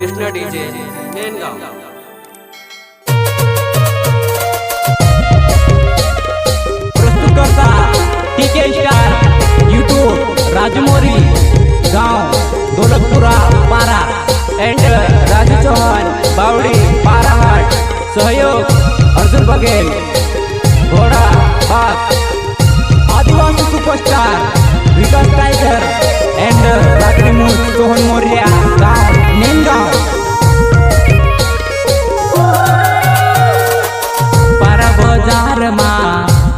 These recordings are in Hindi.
कृष्ण डीजे नेनगाव। प्रस्तुतकर्ता टीके स्टार यूट्यूब राजमोरी गांव दौलतपुरा पारा एंड राजू चौहान बावड़ी पाराहाट सहयोग अर्जुन बघेल घोड़ा हाथ आदिवासी सुपरस्टार विकास टाइगर एंड रात्री मूल सोहन मोरिया गांव नेनगाव। पारा बाजार में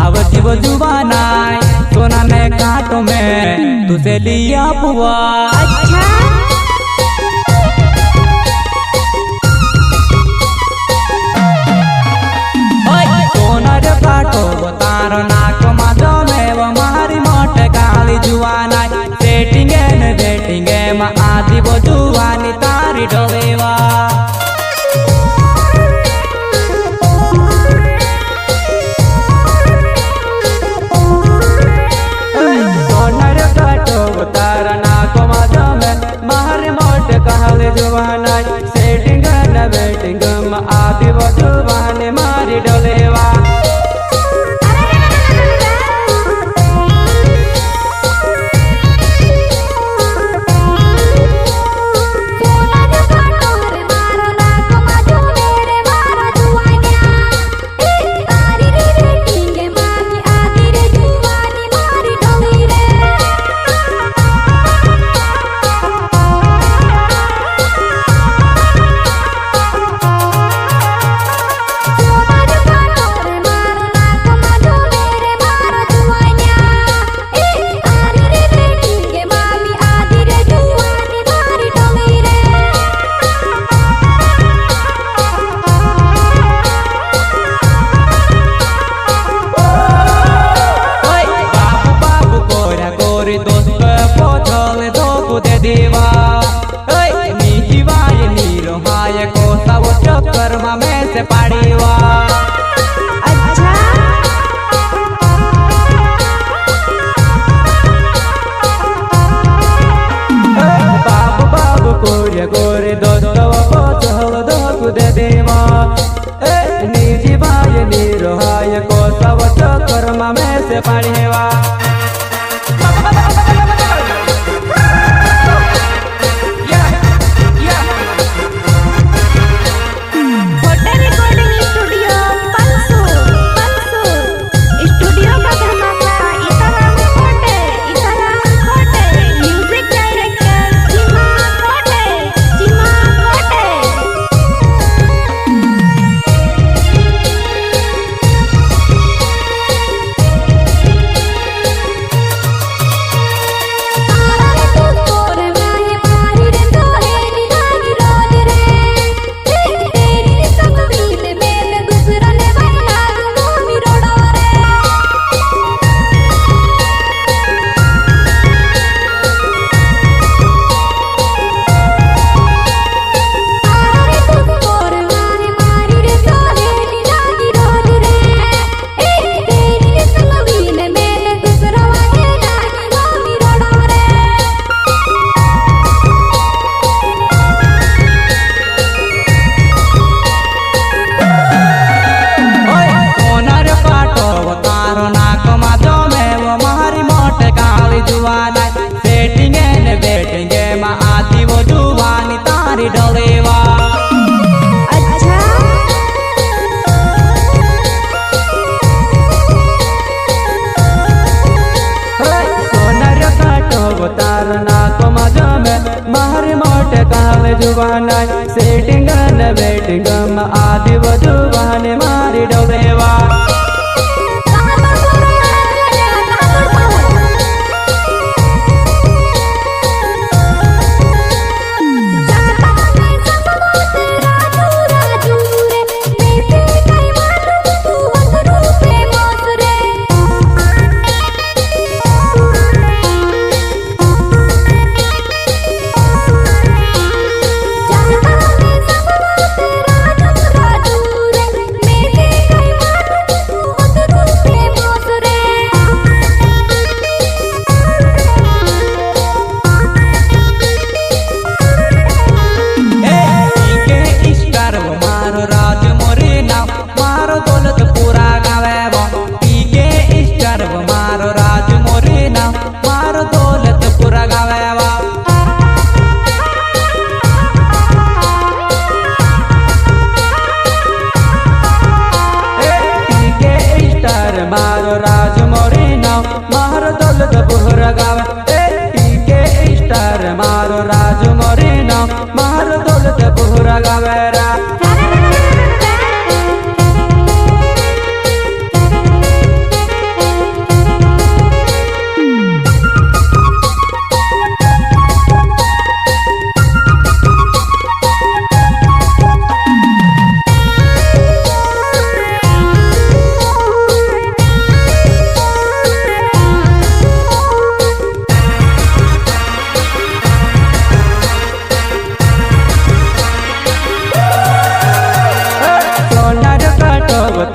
आवती वो जुबानाय सोना ने कांटों में तुझे लिया पुआ। अच्छा सोना रे काटो तार नाक माधो में वो मारी मोट काली जुआनाय सेटिंग ने बेटिंग में आदि वो जुआनी तारी डोलेवा। जुबानाय सेटिंग न बेटिंग में आदि वो जुबान मारी डोलेवा। कर्मा में से पाड़ीवा। अच्छा बाबू बाबू कोरे गोरे दोस्तों को चहल दो दे देवा। निजी भाई निरोहाय को सब कर्मा में से पाड़ीवा। सेटिंग ने बेटिंग में आती वो जुबानी तारी डोलेवा। अच्छा सोनर काटो तार नाक मजो में मारी मोट काल जुबानाय सेटिंग ने बेटिंग में आती वो जुबानी मारी डोलेवा। राजू पूरा गवेरा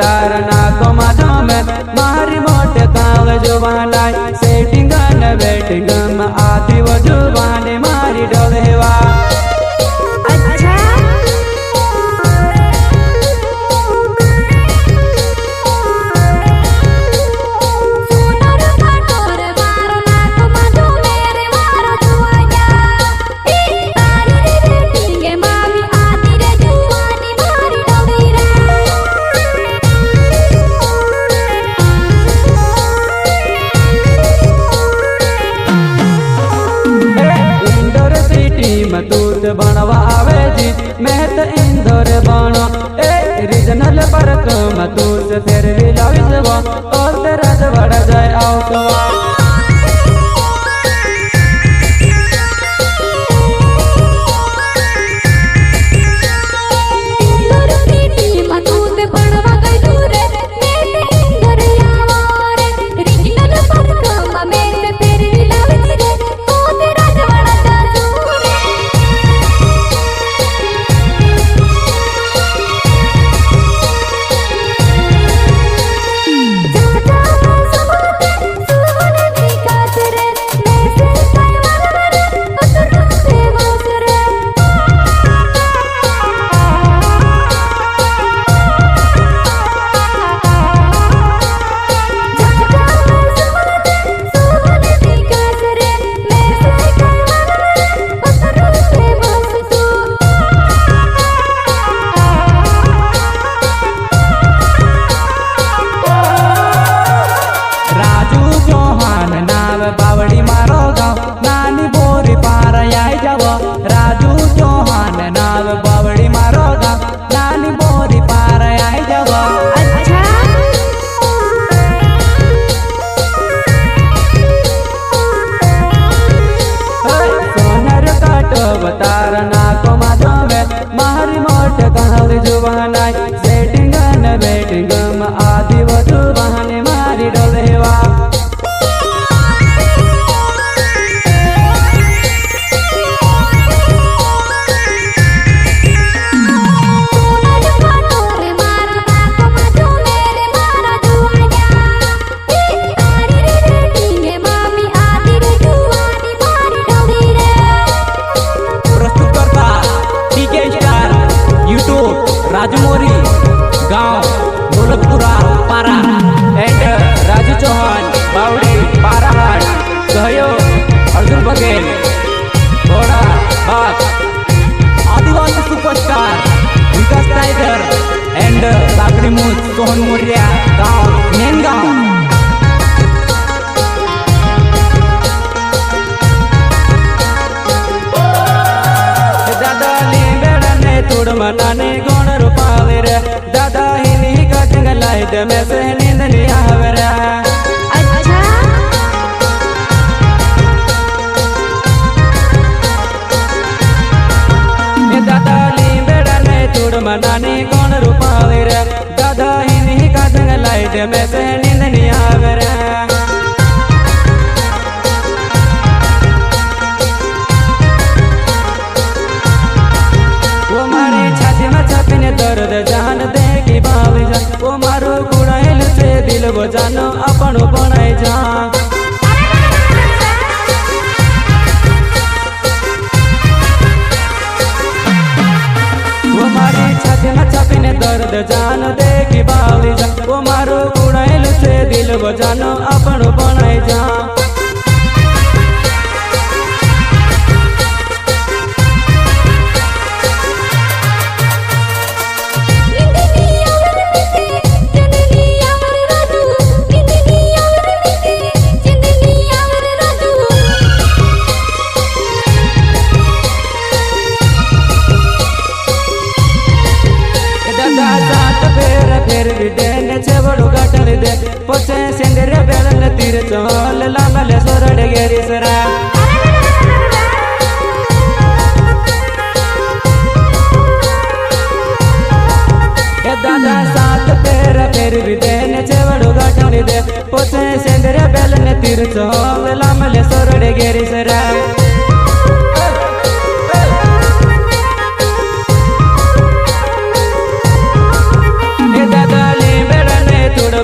तारना को मजो में मारी मोटे काल जुबानाई सेटिंग न वेटिंग में आधी वो जुबाने मारी डोलेवा अच्छा सोनार काटोर मारो नाक मधु मेरे मारो जुआया तारी रे बेटी मामी आती रे जुआनी मारी डोलेरा दूध बनवा आवे जी मैं तो इंदौर बनो रीजनल परक दूध फिर भी लविसवा और तेरा बढ़ जाए आउटवा बावड़ी मारो गाँव नानी बोरी पार आई जाव राजू चौहान नाव बावड़ी मारो गाँव नानी बोरी पार आई जाव अच्छा सोनर काटो तारना को मजो में मारी मोट कहल जुबानाई सेटिंग न बेटिंग में आधी वो जुबाने मारी डोलेवा राजू मोरी गांव गोलकपुरा पारा एंड राजू चौहान बावड़ी पाराहाट सहयोग अर्जुन बघेल घोड़ा बाग आदिवासी सुपरस्टार विकास टाइगर एंड साकड़ी मूस सोहन मोरिया गांव मेन गांव तुड़ मनाने गुण रूपावे रे दादा हिनी का जंगलाई दे में से नींद नहीं आवे रे अच्छा ये दादा ली बेड़ा ने तुड़ मनाने गुण रूपावे रे दादा हिनी का जंगलाई दे में से नींद नहीं आवे रे दर्द जान दे की बावी जा वो मारो कुड़ाइल से दिल वो जानो अपन बनाए जा वो मारी छाती में छापीने दर्द जान दे की बावी जा वो मारो कुड़ाइल से दिल वो जानो अपन बनाए जा फेरवी दे ने छेवड़ू गाठल दे पोचे सेंदरे बेलन तीर चोल लांबले सोरडे गेरी सरा दादा सात पेर फेरवी दे ने छेवड़ू गाठल दे पोचे सेंदरे बेलन तीर चोल लांबले सोरडे गेरी सरा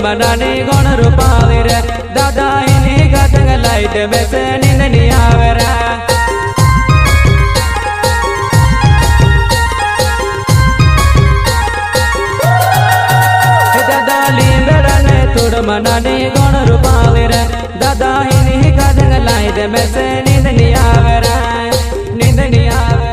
बनाने गुण रूपावे रे दादा इनी गदंग लाइट बेस नींद नहीं आवे रे दादा लींबड़ने तुड़ बनाने गुण रूपावे रे दादा इनी गदंग लाइट बेस नींद नहीं आवे रे नींद नहीं आवे